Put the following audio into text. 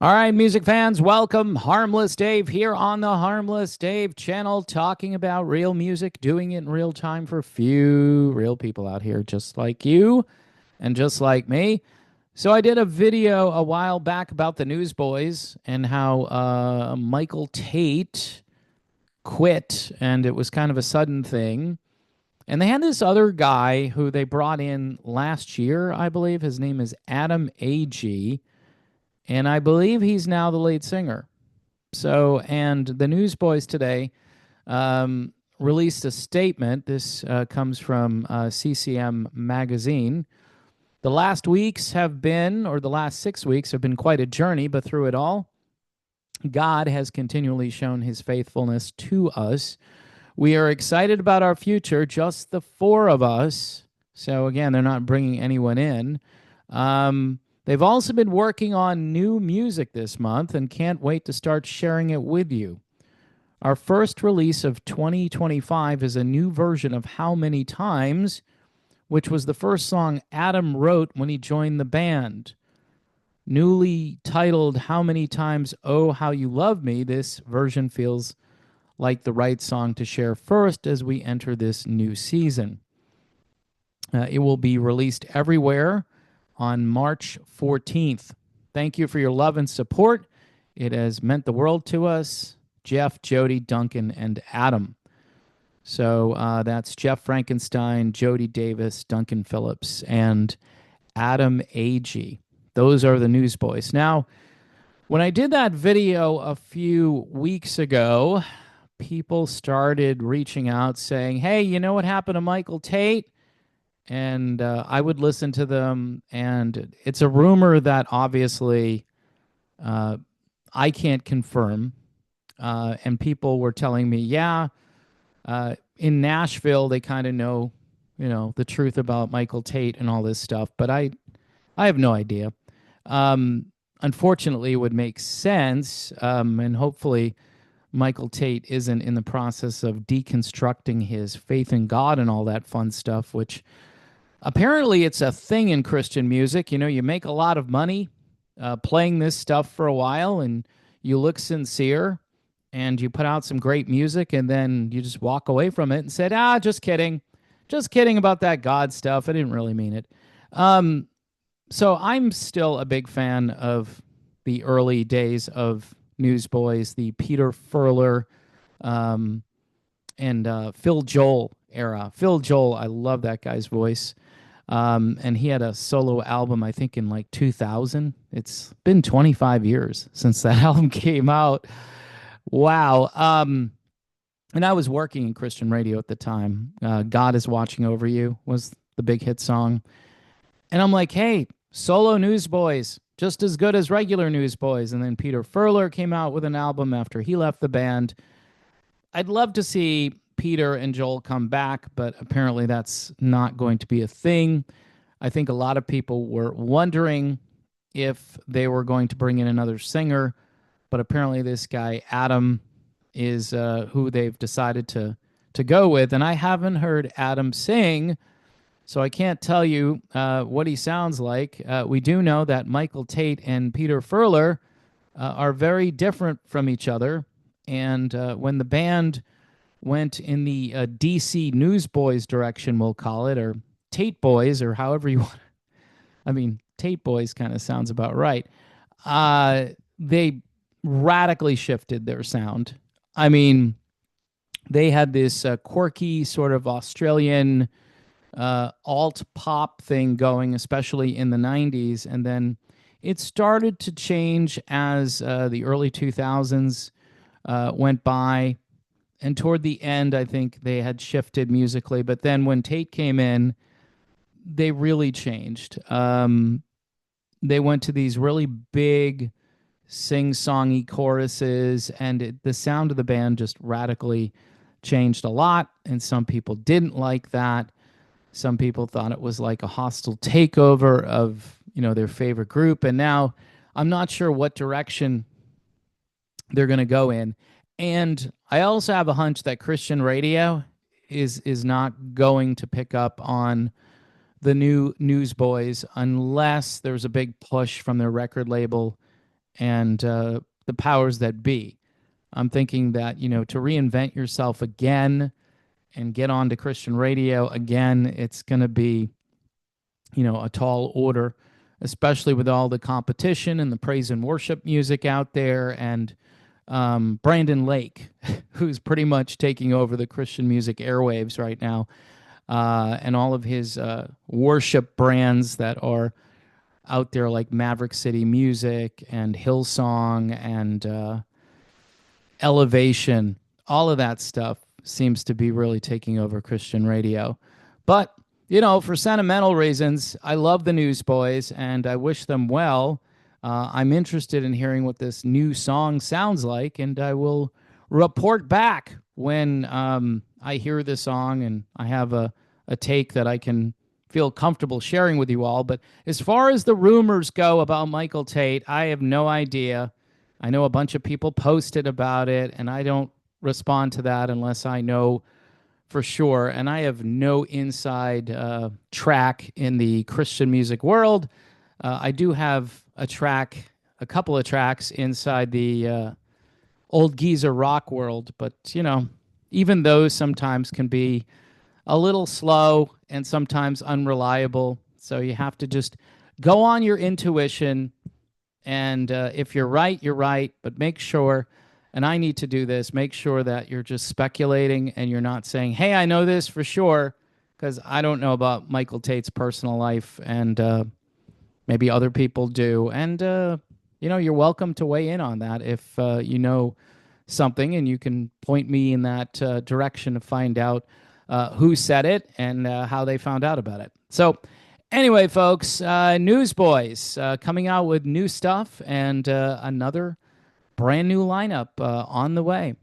All right, music fans, welcome. Harmless Dave here on the Harmless Dave channel, talking about real music, doing it in real time for few real people out here, just like you and just like me. So, I did a video a while back about the Newsboys and how Michael Tate quit, and it was kind of a sudden thing. And they had this other guy who they brought in last year, I believe. His name is Adam A.G., and I believe he's now the lead singer. So, and the Newsboys today released a statement. This comes from CCM Magazine. The last weeks have been, or the last 6 weeks have been quite a journey, but through it all, God has continually shown his faithfulness to us. We are excited about our future, just the four of us. So, again, they're not bringing anyone in. They've also been working on new music this month and can't wait to start sharing it with you. Our first release of 2025 is a new version of How Many Times, which was the first song Adam wrote when he joined the band. Newly titled How Many Times, Oh, How You Love Me, this version feels like the right song to share first as we enter this new season. It will be released everywhere on March 14th. Thank you for your love and support. It has meant the world to us. Jeff, Jody, Duncan, and Adam. So that's Jeff Frankenstein, Jody Davis, Duncan Phillips, and Adam A.G. Those are the Newsboys. Now, when I did that video a few weeks ago, people started reaching out saying, hey, you know what happened to Michael Tate? And I would listen to them, and it's a rumor that obviously I can't confirm. And people were telling me, yeah, in Nashville they kind of know, the truth about Michael Tate and all this stuff, but I have no idea. Unfortunately, it would make sense, and hopefully Michael Tate isn't in the process of deconstructing his faith in God and all that fun stuff, which apparently it's a thing in Christian music. You make a lot of money playing this stuff for a while, and you look sincere, and you put out some great music, and then you just walk away from it and said, just kidding. Just kidding about that God stuff. I didn't really mean it. So I'm still a big fan of the early days of Newsboys, the Peter Furler and Phil Joel era. Phil Joel, I love that guy's voice. And he had a solo album, I think, in like 2000. It's been 25 years since that album came out. Wow. And I was working in Christian radio at the time. God is Watching Over You was the big hit song. And I'm like, hey, solo Newsboys, just as good as regular Newsboys. And then Peter Furler came out with an album after he left the band. I'd love to see Peter and Joel come back, but apparently that's not going to be a thing. I think a lot of people were wondering if they were going to bring in another singer, but apparently this guy Adam is who they've decided to go with. And I haven't heard Adam sing, so I can't tell you what he sounds like. We do know that Michael Tate and Peter Furler are very different from each other. And when the band went in the DC Newsboys direction, we'll call it, or Tate Boys, or however you want. I mean, Tate Boys kind of sounds about right. They radically shifted their sound. I mean, they had this quirky sort of Australian alt pop thing going, especially in the 90s. And then it started to change as the early 2000s went by. And toward the end, I think they had shifted musically. But then when Tate came in, they really changed. They went to these really big sing-songy choruses, and the sound of the band just radically changed a lot. And some people didn't like that. Some people thought it was like a hostile takeover of, their favorite group. And now I'm not sure what direction they're going to go in. And I also have a hunch that Christian radio is not going to pick up on the new Newsboys unless there's a big push from their record label and the powers that be. I'm thinking that, to reinvent yourself again and get on to Christian radio again, it's going to be, a tall order, especially with all the competition and the praise and worship music out there. And Brandon Lake, who's pretty much taking over the Christian music airwaves right now, and all of his worship brands that are out there, like Maverick City Music and Hillsong and Elevation, all of that stuff seems to be really taking over Christian radio. But, for sentimental reasons, I love the Newsboys and I wish them well. I'm interested in hearing what this new song sounds like, and I will report back when I hear the song and I have a take that I can feel comfortable sharing with you all. But as far as the rumors go about Michael Tate, I have no idea. I know a bunch of people posted about it, and I don't respond to that unless I know for sure. And I have no inside track in the Christian music world. I do have a couple of tracks inside the old geezer rock world, but even those sometimes can be a little slow and sometimes unreliable. So you have to just go on your intuition. And if you're right, you're right. But make sure, and I need to do this, make sure that you're just speculating and you're not saying, hey, I know this for sure, because I don't know about Michael Tate's personal life, and maybe other people do. And, you're welcome to weigh in on that if you know something, and you can point me in that direction to find out who said it and how they found out about it. So anyway, folks, Newsboys coming out with new stuff and another brand new lineup on the way.